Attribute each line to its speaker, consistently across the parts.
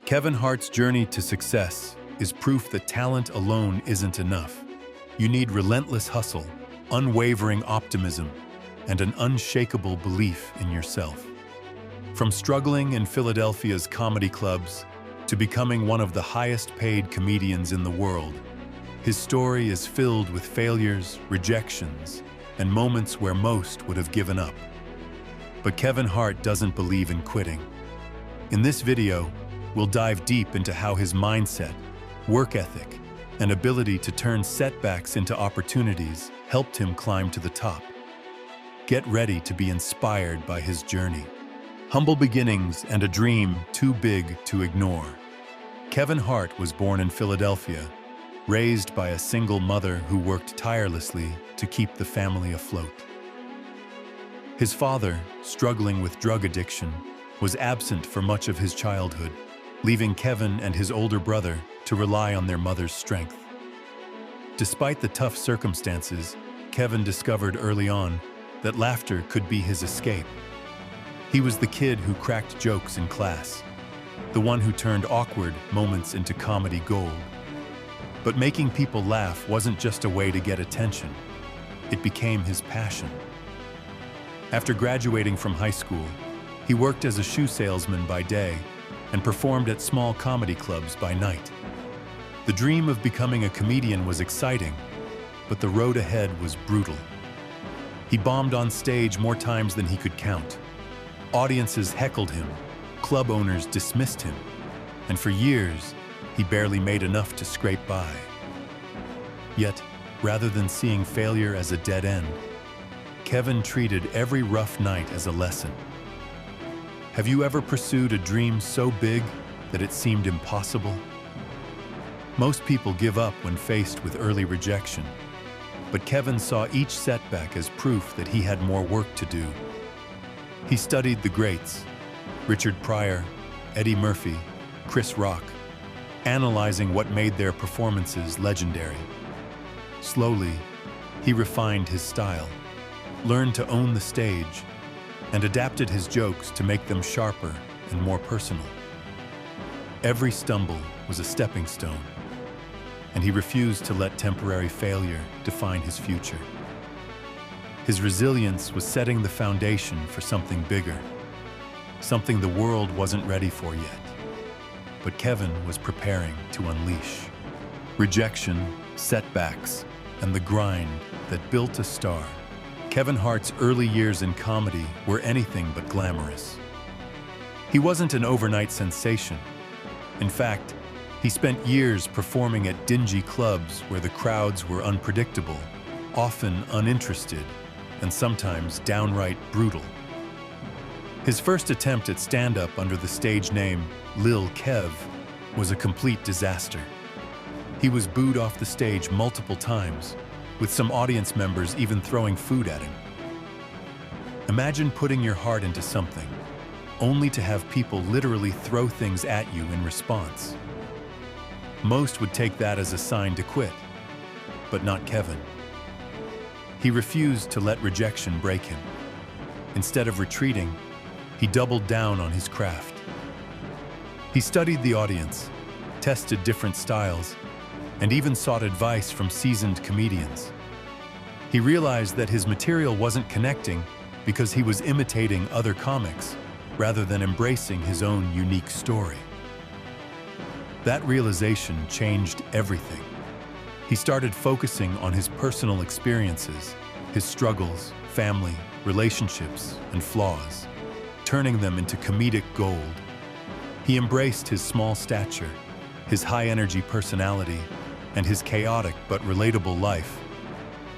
Speaker 1: Kevin Hart's journey to success is proof that talent alone isn't enough. You need relentless hustle, unwavering optimism, and an unshakable belief in yourself. From struggling in Philadelphia's comedy clubs to becoming one of the highest-paid comedians in the world, his story is filled with failures, rejections, and moments where most would have given up. But Kevin Hart doesn't believe in quitting. In this video, we'll dive deep into how his mindset, work ethic, and ability to turn setbacks into opportunities helped him climb to the top. Get ready to be inspired by his journey. Humble beginnings and a dream too big to ignore. Kevin Hart was born in Philadelphia, raised by a single mother who worked tirelessly to keep the family afloat. His father, struggling with drug addiction, was absent for much of his childhood, leaving Kevin and his older brother to rely on their mother's strength. Despite the tough circumstances, Kevin discovered early on that laughter could be his escape. He was the kid who cracked jokes in class, the one who turned awkward moments into comedy gold. But making people laugh wasn't just a way to get attention. It became his passion. After graduating from high school, he worked as a shoe salesman by day and performed at small comedy clubs by night. The dream of becoming a comedian was exciting, but the road ahead was brutal. He bombed on stage more times than he could count. Audiences heckled him, club owners dismissed him, and for years, he barely made enough to scrape by. Yet, rather than seeing failure as a dead end, Kevin treated every rough night as a lesson. Have you ever pursued a dream so big that it seemed impossible? Most people give up when faced with early rejection, but Kevin saw each setback as proof that he had more work to do. He studied the greats, Richard Pryor, Eddie Murphy, Chris Rock, analyzing what made their performances legendary. Slowly, he refined his style, learned to own the stage, and adapted his jokes to make them sharper and more personal. Every stumble was a stepping stone, and he refused to let temporary failure define his future. His resilience was setting the foundation for something bigger, something the world wasn't ready for yet. But Kevin was preparing to unleash. Rejection, setbacks, and the grind that built a star. Kevin Hart's early years in comedy were anything but glamorous. He wasn't an overnight sensation. In fact, he spent years performing at dingy clubs where the crowds were unpredictable, often uninterested, and sometimes downright brutal. His first attempt at stand-up under the stage name Lil Kev was a complete disaster. He was booed off the stage multiple times, with some audience members even throwing food at him. Imagine putting your heart into something, only to have people literally throw things at you in response. Most would take that as a sign to quit, but not Kevin. He refused to let rejection break him. Instead of retreating, he doubled down on his craft. He studied the audience, tested different styles, and even sought advice from seasoned comedians. He realized that his material wasn't connecting because he was imitating other comics rather than embracing his own unique story. That realization changed everything. He started focusing on his personal experiences, his struggles, family, relationships, and flaws, turning them into comedic gold. He embraced his small stature, his high-energy personality, and his chaotic but relatable life.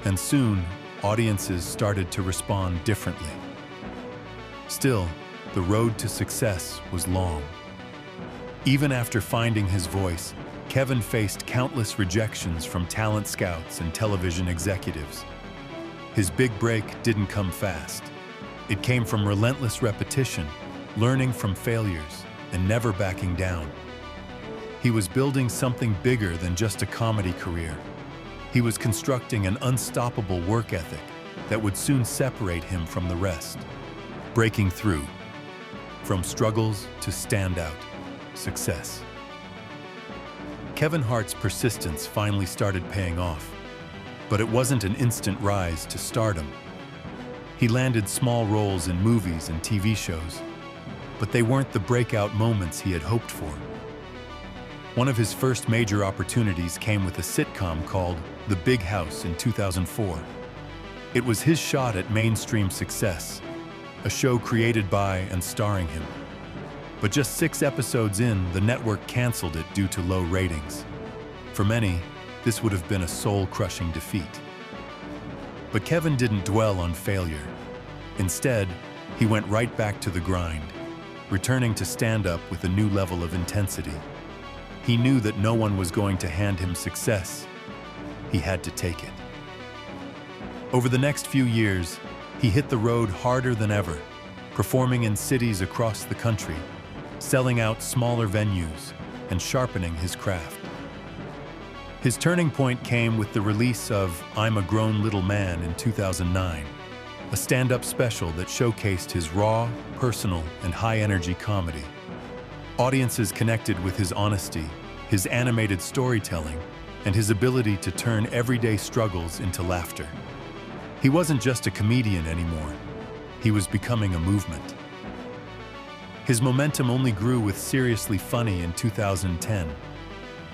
Speaker 1: And soon, audiences started to respond differently. Still, the road to success was long. Even after finding his voice, Kevin faced countless rejections from talent scouts and television executives. His big break didn't come fast. It came from relentless repetition, learning from failures, and never backing down. He was building something bigger than just a comedy career. He was constructing an unstoppable work ethic that would soon separate him from the rest. Breaking through. From struggles to standout, success. Kevin Hart's persistence finally started paying off, but it wasn't an instant rise to stardom. He landed small roles in movies and TV shows, but they weren't the breakout moments he had hoped for. One of his first major opportunities came with a sitcom called The Big House in 2004. It was his shot at mainstream success, a show created by and starring him. But just 6 episodes in, the network canceled it due to low ratings. For many, this would have been a soul-crushing defeat. But Kevin didn't dwell on failure. Instead, he went right back to the grind, returning to stand-up with a new level of intensity. He knew that no one was going to hand him success. He had to take it. Over the next few years, he hit the road harder than ever, performing in cities across the country, selling out smaller venues, and sharpening his craft. His turning point came with the release of I'm a Grown Little Man in 2009, a stand-up special that showcased his raw, personal, and high-energy comedy. Audiences connected with his honesty, his animated storytelling, and his ability to turn everyday struggles into laughter. He wasn't just a comedian anymore. He was becoming a movement. His momentum only grew with Seriously Funny in 2010,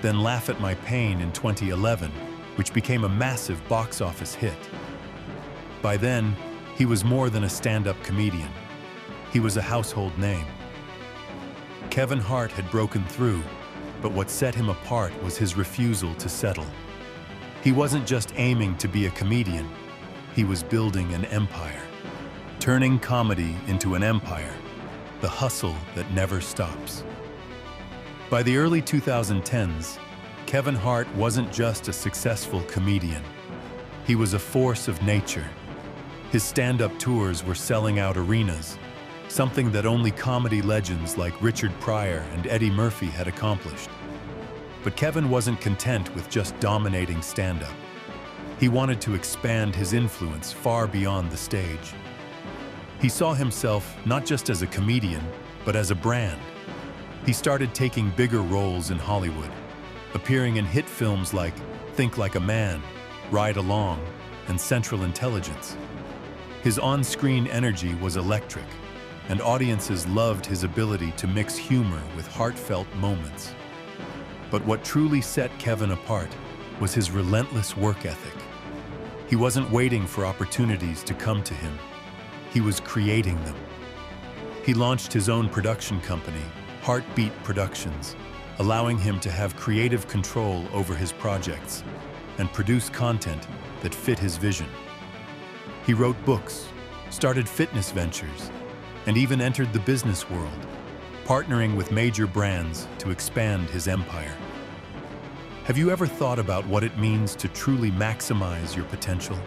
Speaker 1: then Laugh at My Pain in 2011, which became a massive box office hit. By then, he was more than a stand-up comedian. He was a household name. Kevin Hart had broken through, but what set him apart was his refusal to settle. He wasn't just aiming to be a comedian, he was building an empire. Turning comedy into an empire, the hustle that never stops. By the early 2010s, Kevin Hart wasn't just a successful comedian. He was a force of nature. His stand-up tours were selling out arenas, something that only comedy legends like Richard Pryor and Eddie Murphy had accomplished. But Kevin wasn't content with just dominating stand-up. He wanted to expand his influence far beyond the stage. He saw himself not just as a comedian, but as a brand. He started taking bigger roles in Hollywood, appearing in hit films like Think Like a Man, Ride Along, and Central Intelligence. His on-screen energy was electric, and audiences loved his ability to mix humor with heartfelt moments. But what truly set Kevin apart was his relentless work ethic. He wasn't waiting for opportunities to come to him. He was creating them. He launched his own production company, Heartbeat Productions, allowing him to have creative control over his projects and produce content that fit his vision. He wrote books, started fitness ventures, and even entered the business world, partnering with major brands to expand his empire. Have you ever thought about what it means to truly maximize your potential?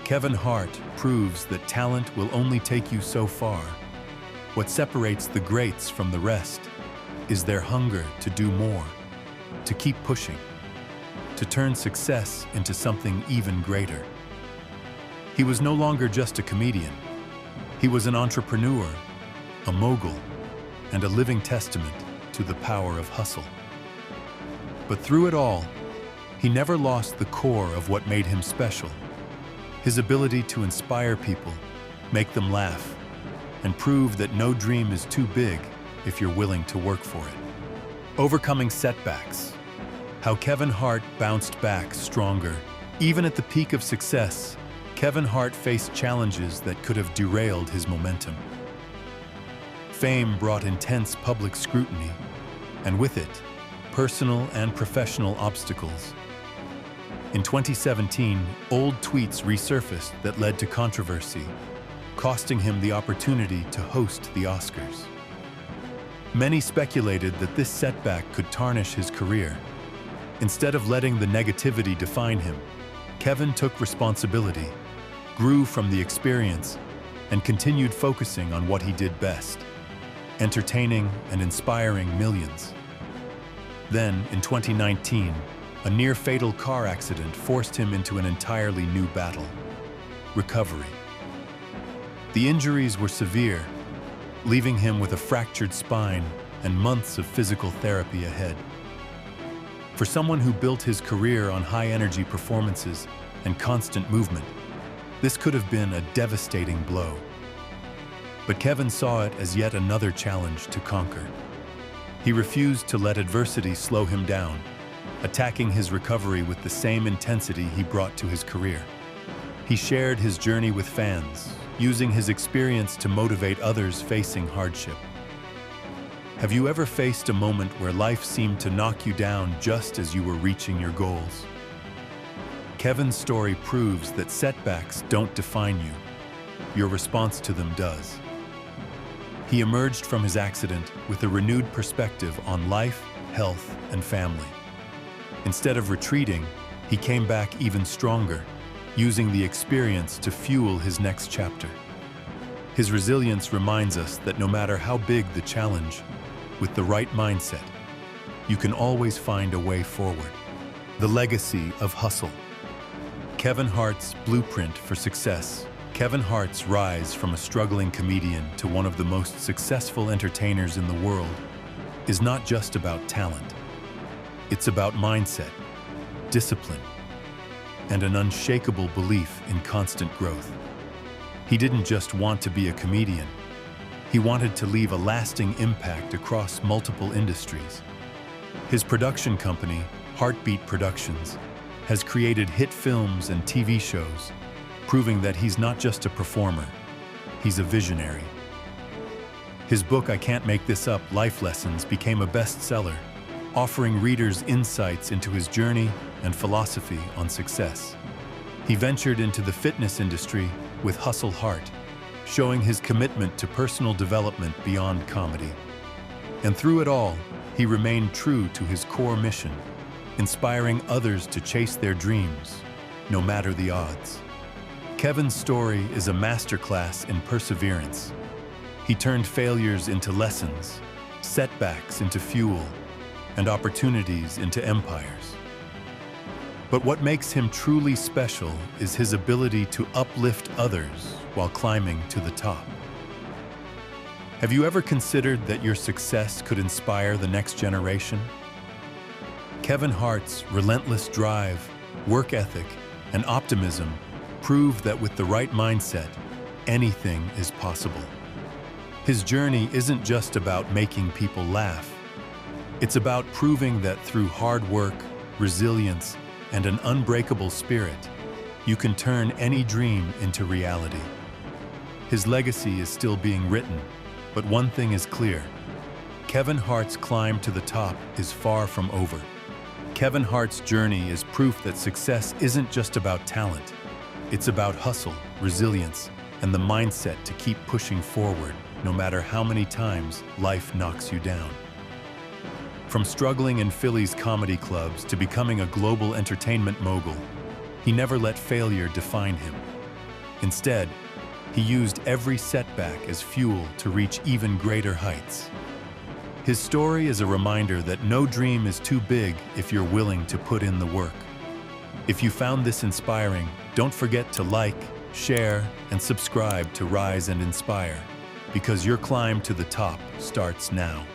Speaker 1: Kevin Hart proves that talent will only take you so far. What separates the greats from the rest is their hunger to do more, to keep pushing, to turn success into something even greater. He was no longer just a comedian. He was an entrepreneur, a mogul, and a living testament to the power of hustle. But through it all, he never lost the core of what made him special: his ability to inspire people, make them laugh, and prove that no dream is too big if you're willing to work for it. Overcoming setbacks. How Kevin Hart bounced back stronger. Even at the peak of success, Kevin Hart faced challenges that could have derailed his momentum. Fame brought intense public scrutiny, and with it, personal and professional obstacles. In 2017, old tweets resurfaced that led to controversy, costing him the opportunity to host the Oscars. Many speculated that this setback could tarnish his career. Instead of letting the negativity define him, Kevin took responsibility, grew from the experience, and continued focusing on what he did best: entertaining and inspiring millions. Then, in 2019, a near-fatal car accident forced him into an entirely new battle: recovery. The injuries were severe, leaving him with a fractured spine, and months of physical therapy ahead. For someone who built his career on high-energy performances and constant movement, this could have been a devastating blow. But Kevin saw it as yet another challenge to conquer. He refused to let adversity slow him down, attacking his recovery with the same intensity he brought to his career. He shared his journey with fans, using his experience to motivate others facing hardship. Have you ever faced a moment where life seemed to knock you down just as you were reaching your goals? Kevin's story proves that setbacks don't define you. Your response to them does. He emerged from his accident with a renewed perspective on life, health, and family. Instead of retreating, he came back even stronger, using the experience to fuel his next chapter. His resilience reminds us that no matter how big the challenge, with the right mindset, you can always find a way forward. The legacy of hustle. Kevin Hart's blueprint for success. Kevin Hart's rise from a struggling comedian to one of the most successful entertainers in the world is not just about talent. It's about mindset, discipline, and an unshakable belief in constant growth. He didn't just want to be a comedian. He wanted to leave a lasting impact across multiple industries. His production company, Heartbeat Productions, has created hit films and TV shows, proving that he's not just a performer, he's a visionary. His book, I Can't Make This Up: Life Lessons, became a bestseller, offering readers insights into his journey and philosophy on success. He ventured into the fitness industry with Hustle Heart, showing his commitment to personal development beyond comedy. And through it all, he remained true to his core mission, inspiring others to chase their dreams, no matter the odds. Kevin's story is a masterclass in perseverance. He turned failures into lessons, setbacks into fuel, and opportunities into empires. But what makes him truly special is his ability to uplift others while climbing to the top. Have you ever considered that your success could inspire the next generation? Kevin Hart's relentless drive, work ethic, and optimism prove that with the right mindset, anything is possible. His journey isn't just about making people laugh. It's about proving that through hard work, resilience, and an unbreakable spirit, you can turn any dream into reality. His legacy is still being written, but one thing is clear: Kevin Hart's climb to the top is far from over. Kevin Hart's journey is proof that success isn't just about talent. It's about hustle, resilience, and the mindset to keep pushing forward, no matter how many times life knocks you down. From struggling in Philly's comedy clubs to becoming a global entertainment mogul, he never let failure define him. Instead, he used every setback as fuel to reach even greater heights. His story is a reminder that no dream is too big if you're willing to put in the work. If you found this inspiring, don't forget to like, share, and subscribe to Rise and Inspire, because your climb to the top starts now.